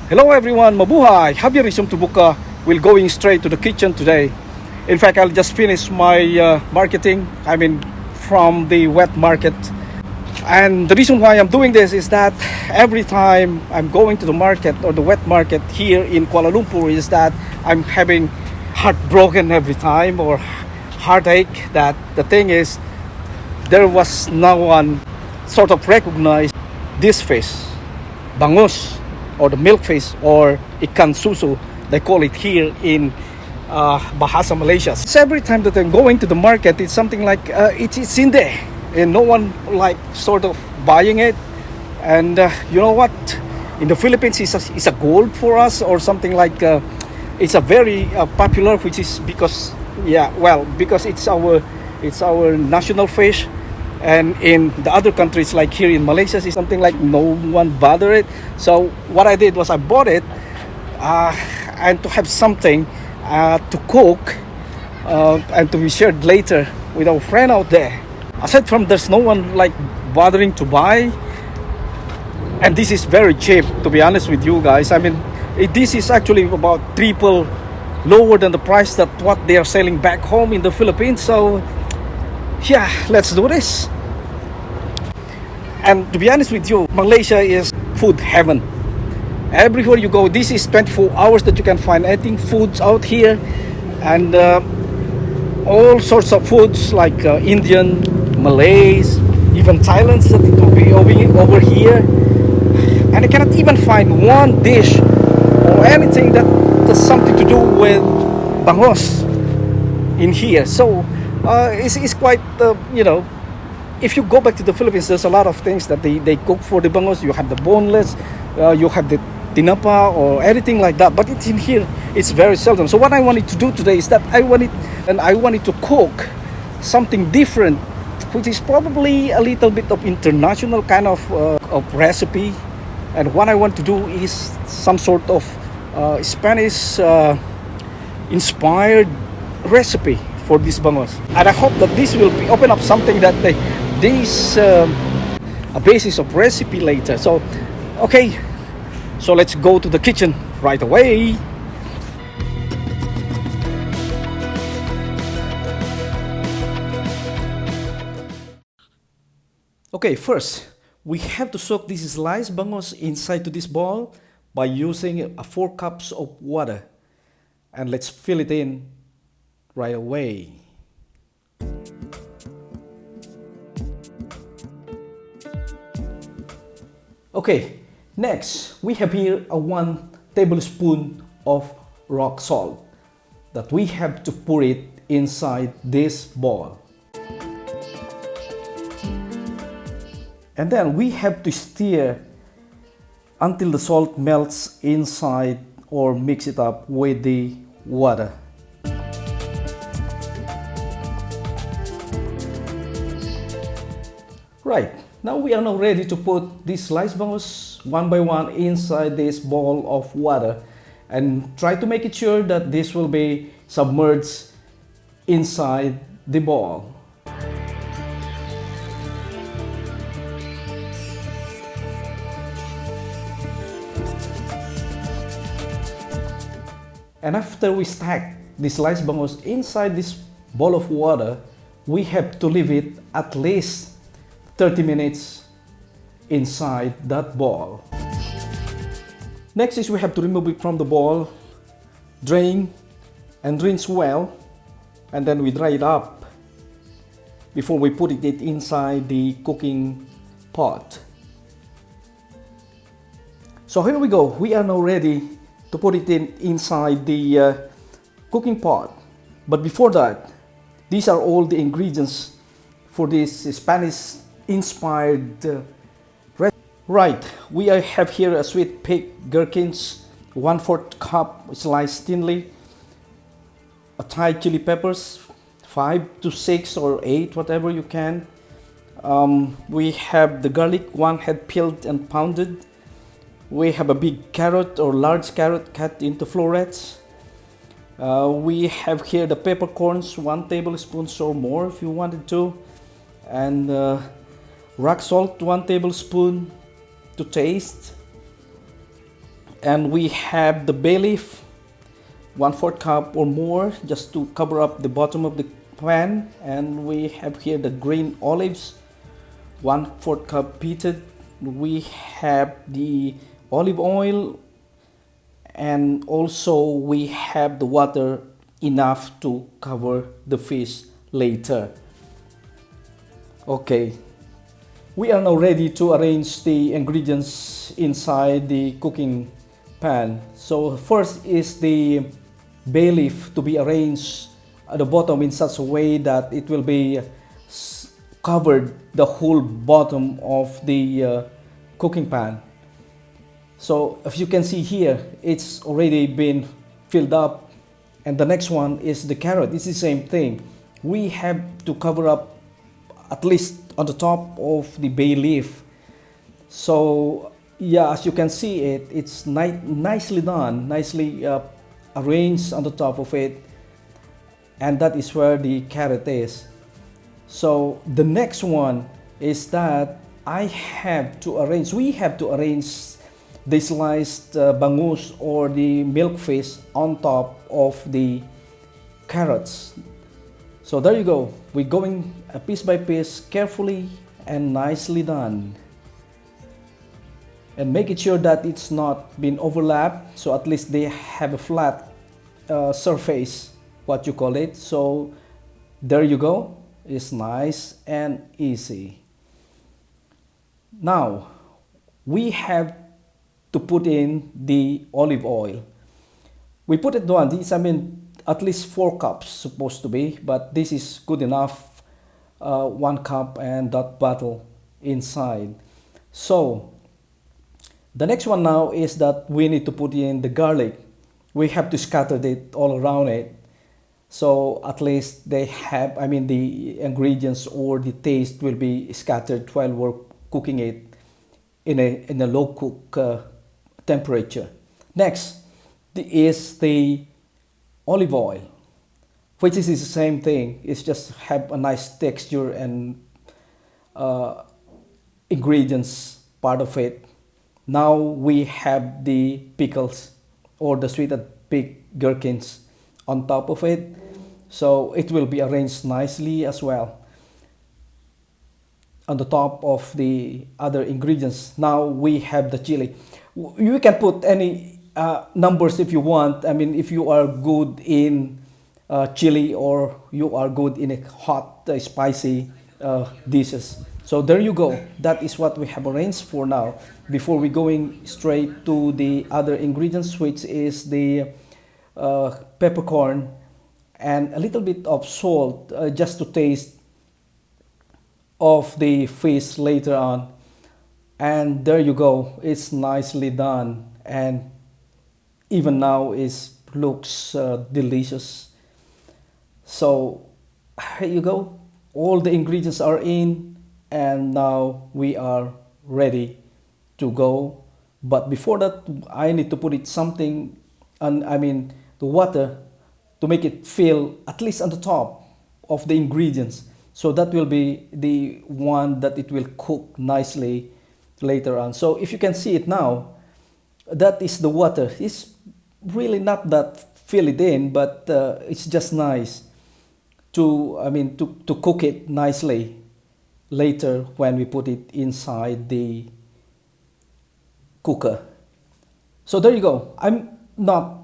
Hello everyone, mabuhay! Happy resume to Buka. We're going straight to the kitchen today. In fact, I'll just finish my marketing. From the wet market. And the reason why I'm doing this is that every time I'm going to the market or the wet market here in Kuala Lumpur is that I'm having heartbroken every time or heartache. That the thing is, there was no one sort of recognized this fish, Bangus, or the milkfish, or ikan susu, they call it here in Bahasa Malaysia. So every time that I'm going to the market, it's something like it's in there, and no one like sort of buying it. And you know what? In the Philippines, it's a gold for us, or something like it's a very popular, which is because because it's our national fish. And in the other countries like here in Malaysia, it's something like no one bother it. So what I did was I bought it and to have something to cook and to be shared later with our friend out there. Aside from there's no one like bothering to buy, and this is very cheap, to be honest with you guys. This is actually about triple lower than the price that what they are selling back home in the Philippines. So yeah, let's do this. And to be honest with you, Malaysia is food heaven. Everywhere you go, this is 24 hours that you can find eating foods out here. And all sorts of foods like Indian, Malays, even Thailand that it will be over here. And I cannot even find one dish or anything that has something to do with bangus in here. So it's quite, if you go back to the Philippines, there's a lot of things that they cook for the bangus. You have the boneless, you have the tinapa or anything like that. But it's in here, it's very seldom. So what I wanted to do today is that I wanted to cook something different, which is probably a little bit of international kind of recipe. And what I want to do is some sort of Spanish inspired recipe for this bangus. And I hope that this will open up something that a basis of recipe later. So okay, so let's go to the kitchen right away. Okay, first we have to soak this sliced bangus inside to this bowl by using 4 cups of water, and let's fill it in right away. Okay, next we have here a 1 tablespoon of rock salt that we have to pour it inside this bowl. And then we have to stir until the salt melts inside or mix it up with the water. Right, now we are now ready to put these sliced bangus one by one inside this bowl of water, and try to make it sure that this will be submerged inside the bowl. And after we stack the sliced bangus inside this bowl of water, we have to leave it at least 30 minutes inside that bowl. Next is we have to remove it from the bowl, drain and rinse well, and then we dry it up before we put it inside the cooking pot. So here we go, we are now ready to put it inside the cooking pot. But before that, these are all the ingredients for this Spanish inspired recipe. Right, we have here a sweet pig gherkins, 1/4 cup sliced thinly, a Thai chili peppers, 5 to 6 or 8, whatever you can. We have the garlic, 1 head peeled and pounded. We have a big carrot or large carrot cut into florets. We have here the peppercorns, 1 tablespoon or more if you wanted to, and rock salt, 1 tablespoon to taste. And we have the bay leaf, 1/4 cup or more, just to cover up the bottom of the pan. And we have here the green olives, 1/4 cup heated. We have the olive oil, and also we have the water enough to cover the fish later. Okay, we are now ready to arrange the ingredients inside the cooking pan. So first is the bay leaf to be arranged at the bottom in such a way that it will be covered the whole bottom of the cooking pan. So if you can see here, it's already been filled up. And the next one is the carrot. It's the same thing. We have to cover up at least on the top of the bay leaf. So yeah, as you can see it, it's nicely done, nicely arranged on the top of it. And that is where the carrot is. So the next one is that we have to arrange the sliced bangus or the milkfish on top of the carrots. So there you go. We're going piece by piece, carefully and nicely done. And making sure that it's not been overlapped, so at least they have a flat surface, what you call it. So there you go. It's nice and easy. Now we have to put in the olive oil. We put it on this, at least 4 cups supposed to be, but this is good enough, 1 cup and that bottle inside. So the next one now is that we need to put in the garlic. We have to scatter it all around it. So at least they have, the ingredients or the taste will be scattered while we're cooking it in a low cook temperature. Next is the olive oil, which is the same thing. It's just have a nice texture and ingredients part of it. Now we have the pickles or the sweetened pig gherkins on top of it. So it will be arranged nicely as well on the top of the other ingredients. Now we have the chili. You can put any numbers if you want. If you are good in chili or you are good in a hot, spicy dishes. So there you go. That is what we have arranged for now. Before we going straight to the other ingredients, which is the peppercorn and a little bit of salt, just to taste of the fish later on. And there you go. It's nicely done, and even now it looks delicious. So here you go. All the ingredients are in, and now we are ready to go. But before that, I need to put it something, and the water, to make it fill at least on the top of the ingredients. So that will be the one that it will cook nicely later on. So if you can see it now, that is the water. It's really not that fill it in, but it's just nice to cook it nicely later when we put it inside the cooker. So there you go. I'm not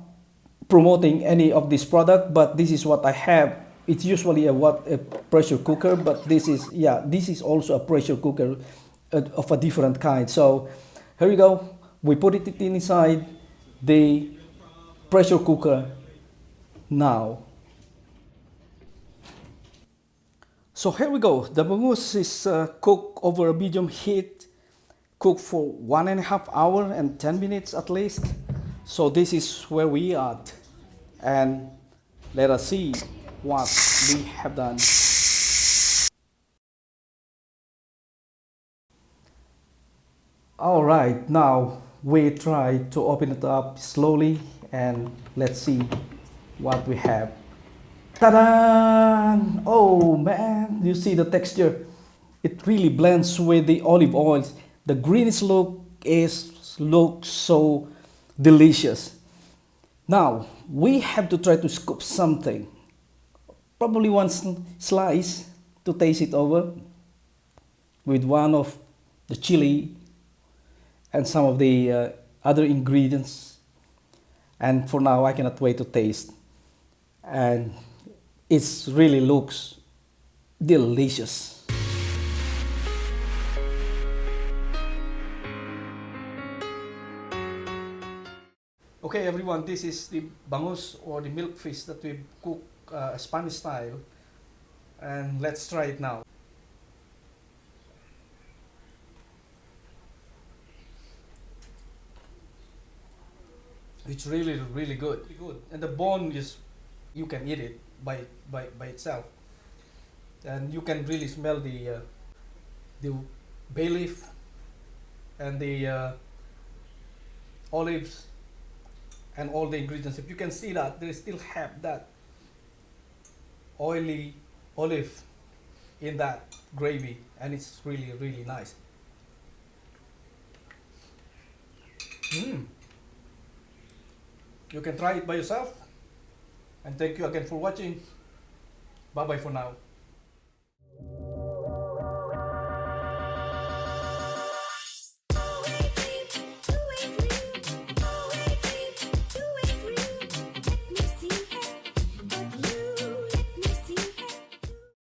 promoting any of this product, but this is what I have. It's usually a pressure cooker, but this is also a pressure cooker of a different kind. So here we go. We put it inside the pressure cooker now. So here we go. The bangus is cooked over a medium heat, cooked for 1.5 hours and 10 minutes at least. So this is where we are, and let us see what we have done. All right, now we try to open it up slowly and let's see what we have. Ta-da! Oh man, you see the texture? It really blends with the olive oils. The greenish look looks so delicious. Now we have to try to scoop something, probably one slice to taste it over with one of the chili and some of the other ingredients. And for now, I cannot wait to taste. And it really looks delicious. Okay, everyone, this is the bangus or the milk fish that we cook Spanish style. And let's try it now. It's really, really good. Good. And the bone is, you can eat it by itself. And you can really smell the bay leaf and the olives and all the ingredients. If you can see that, they still have that oily olive in that gravy, and it's really, really nice. Mm. You can try it by yourself. And thank you again for watching. Bye bye for now.